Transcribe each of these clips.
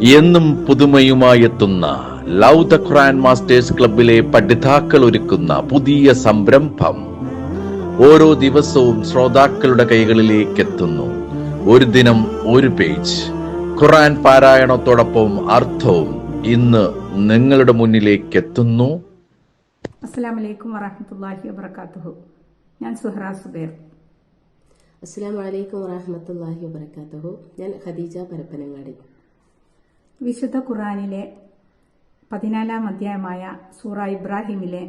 എന്നും പുതുമയുമായെത്തുന്ന love the Quran masters ക്ലബിലെ പഠിതാക്കൾ ഒരുക്കുന്ന പുതിയ സംരംഭം ഓരോ ദിവസവും ശ്രോതാക്കളുടെ കൈകളിലേക്ക് എത്തുന്നു. ഒരു ദിനം ഒരു പേജ് ഖുർആൻ പാരായണത്തോടൊപ്പം അർത്ഥവും ഇന്ന് നിങ്ങളുടെ മുന്നിലേക്ക് എത്തുന്നു. അസ്സലാമു അലൈക്കും വറഹ്മത്തുള്ളാഹി വബറകാതുഹു. ഞാൻ സുഹറ സുബൈർ. അസ്സലാമു അലൈക്കും വറഹ്മത്തുള്ളാഹി വബറകാതുഹു. ഞാൻ ഖദീജ പരപ്പനങ്ങാടി. വിശുദ്ധ ഖുർആനിലെ 14-ാം അധ്യായമായ സൂറ ഇബ്രാഹിമിലെ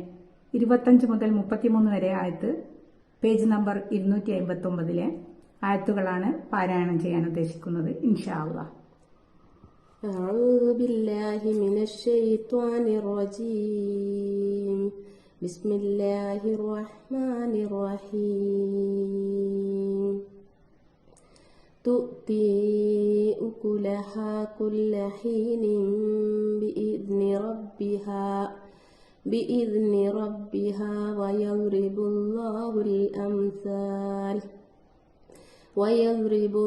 25 മുതൽ 33 വരെ ആയത്ത്, പേജ് നമ്പർ 259 ആയത്തുകളാണ് പാരായണം ചെയ്യാൻ ഉദ്ദേശിക്കുന്നത്. ഇൻഷാ അല്ലാഹ്. അഊദു ബില്ലാഹി മിനശ് ശൈത്വാനിർ റജീം. ബിസ്മില്ലാഹിർ റഹ്മാനിർ റഹീം. തുഅ്തി ഉകുലഹാ കുല്ല ഹീനിൻ ബിഇذن ربها ويضرب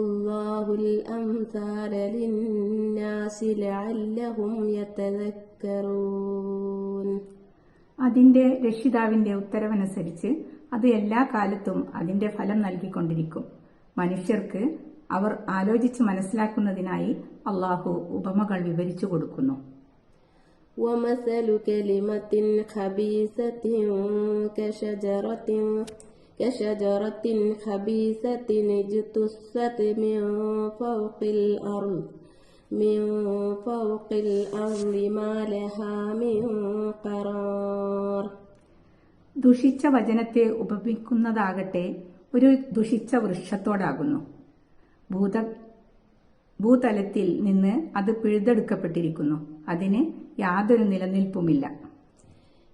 الله الأمثال للناس لعلهم يتذكرون. അതിന്റെ രക്ഷിതാവിന്റെ ഉത്തരവനുസരിച്ച് അത് എല്ലാ കാലത്തും അതിന്റെ ഫലം നൽകിക്കൊണ്ടിരിക്കും. മനുഷ്യർക്ക് അവർ ആലോചിച്ച് മനസ്സിലാക്കുന്നതിനായി അള്ളാഹു ഉപമകൾ വിവരിച്ചു കൊടുക്കുന്നു. ومثل كلمة خبيثة كشجرة خبيثة اجتثت من فوق الأرض ما لها من قرار. ദുഷിച്ച വചനത്തെ ഉപമിക്കുന്നതാകട്ടെ ഒരു ദുഷിച്ച വൃക്ഷത്തോടാകുന്നു. ഭൂതലത്തിൽ നിന്ന് അത് പിഴുതെടുക്കപ്പെട്ടിരിക്കുന്നു. അതിന് യാതൊരു നിലനിൽപ്പുമില്ല.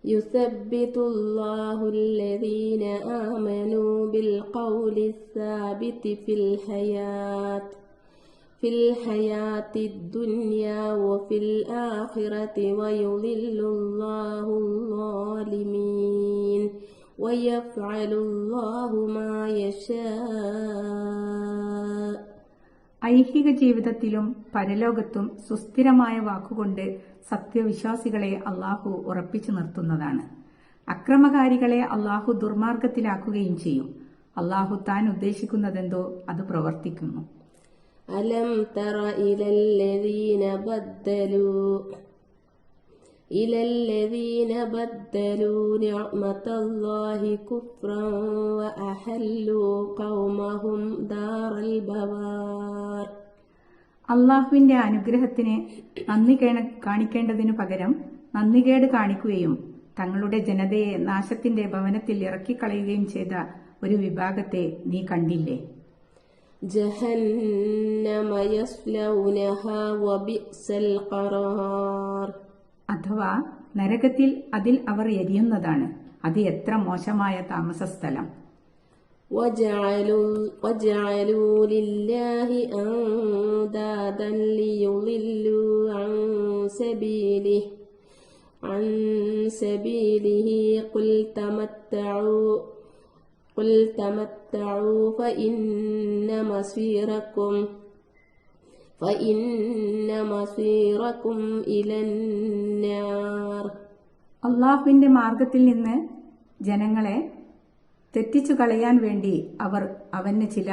യുസബ്ബിതുല്ലാഹു അല്ലദീന ആമനൂ ബിൽഖൗലി الثابت في الحياة الدنيا وفي الآخرة ويضل الله الظالمين ويفعل الله ما يشاء. ഐഹിക ജീവിതത്തിലും പരലോകത്തും സുസ്ഥിരമായ വാക്കുകൊണ്ട് സത്യവിശ്വാസികളെ അള്ളാഹു ഉറപ്പിച്ചു നിർത്തുന്നതാണ്. അക്രമകാരികളെ അള്ളാഹു ദുർമാർഗത്തിലാക്കുകയും ചെയ്യും. അള്ളാഹു താൻ ഉദ്ദേശിക്കുന്നതെന്തോ അത് പ്രവർത്തിക്കുന്നു. അലം തറ ഇലല്ലദീന ബദ്ദലൂ നിഅമതല്ലാഹി കുഫ്റൻ വഅഹല്ലൂ ഖൗമഹും ദാറൽ ബവാർ. അള്ളാഹുവിന്റെ അനുഗ്രഹത്തിന് നന്ദി കാണിക്കേണ്ടതിനു പകരം നന്ദികേട് കാണിക്കുകയും തങ്ങളുടെ ജനതയെ നാശത്തിന്റെ ഭവനത്തിൽ ഇറക്കിക്കളയുകയും ചെയ്ത ഒരു വിഭാഗത്തെ നീ കണ്ടില്ലേ? ജഹന്നമ യസ്ലൗനഹാ വബിഅ്സൽ ഖറാർ. അഥവാ നരകത്തിൽ അതിൽ അവർ എരിയുന്നതാണ്. അത് എത്ര മോശമായ താമസസ്ഥലം. وجعلوا لله أندادا ليضلوا عن سبيله قل تمتعوا فإن مصيركم إلى النار. അള്ളാഹുവിന്റെ മാർഗത്തിൽ നിന്ന് ജനങ്ങളെ തെറ്റിച്ചു കളയാൻ വേണ്ടി അവർ അവന് ചില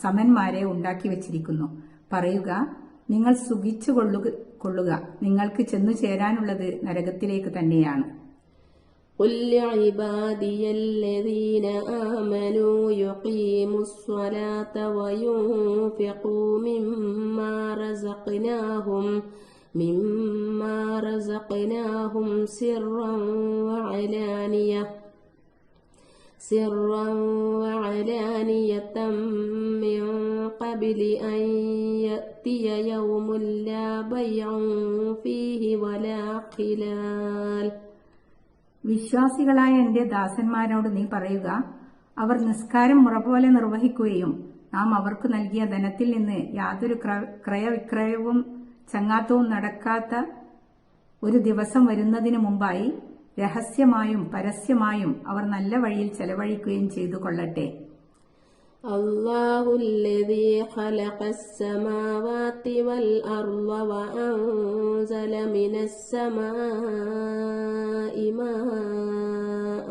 സമന്മാരെ ഉണ്ടാക്കി വച്ചിരിക്കുന്നു. പറയുക, നിങ്ങൾ സുഖിച്ചു കൊള്ളുക, നിങ്ങൾക്ക് ചെന്നു ചേരാനുള്ളത് നരകത്തിലേക്ക് തന്നെയാണ്. قل لعبادي الذين آمنوا يقيموا الصلاة وينفقوا مما رزقناهم سرا وعلانية من قبل أن يأتي يوم لا بيع فيه ولا خلال. വിശ്വാസികളായ എന്റെ ദാസന്മാരോട് നീ പറയുക, അവർ നിസ്കാരം മുറപോലെ നിർവഹിക്കുകയും നാം അവർക്ക് നൽകിയ ധനത്തിൽ നിന്ന് യാതൊരു ക്രയവിക്രയവും ചങ്ങാത്തവും നടക്കാത്ത ഒരു ദിവസം വരുന്നതിനു മുമ്പായി രഹസ്യമായും പരസ്യമായും അവർ നല്ല വഴിയിൽ ചെലവഴിക്കുകയും ചെയ്തു കൊള്ളട്ടെ. الله الذي خلق السماوات والأرض وأنزل من السماء ماء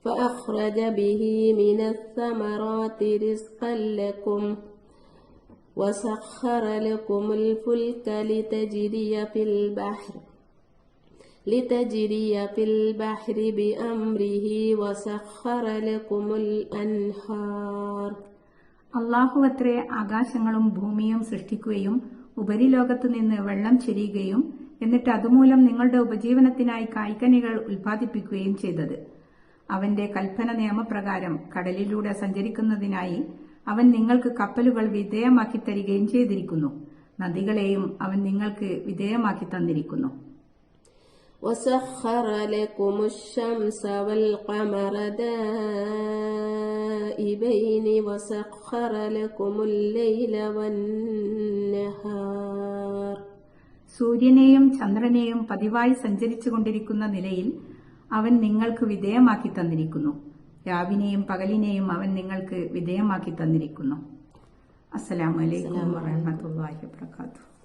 فأخرج به من الثمرات رزقا لكم وسخر لكم الفلك لتجري في البحر بأمره وسخر لكم الأنهار. അള്ളാഹുവത്രേ ആകാശങ്ങളും ഭൂമിയും സൃഷ്ടിക്കുകയും ഉപരിലോകത്തു നിന്ന് വെള്ളം ചൊരിയുകയും എന്നിട്ട് അതുമൂലം നിങ്ങളുടെ ഉപജീവനത്തിനായി കായ്കനികൾ ഉൽപ്പാദിപ്പിക്കുകയും ചെയ്തത്. അവന്റെ കൽപ്പന നിയമപ്രകാരം കടലിലൂടെ സഞ്ചരിക്കുന്നതിനായി അവൻ നിങ്ങൾക്ക് കപ്പലുകൾ വിധേയമാക്കി തരികയും ചെയ്തിരിക്കുന്നു. നദികളെയും അവൻ നിങ്ങൾക്ക് വിധേയമാക്കി തന്നിരിക്കുന്നു. وسخر لكم الشمس والقمر دائبين وسخر لكم الليل والنهار. സൂര്യനെയും ചന്ദ്രനെയും പതിവായി സഞ്ചരിച്ചുകൊണ്ടിരിക്കുന്ന നിലയിൽ അവൻ നിങ്ങൾക്ക് വിധേയമാക്കി തന്നിരിക്കുന്നു. രാവിനെയും പകലിനെയും അവൻ നിങ്ങൾക്ക് വിധേയമാക്കി തന്നിരിക്കുന്നു. അസ്സലാമു അലൈക്കും വറഹ്മത്തുള്ളാഹി വബറകാതുഹു.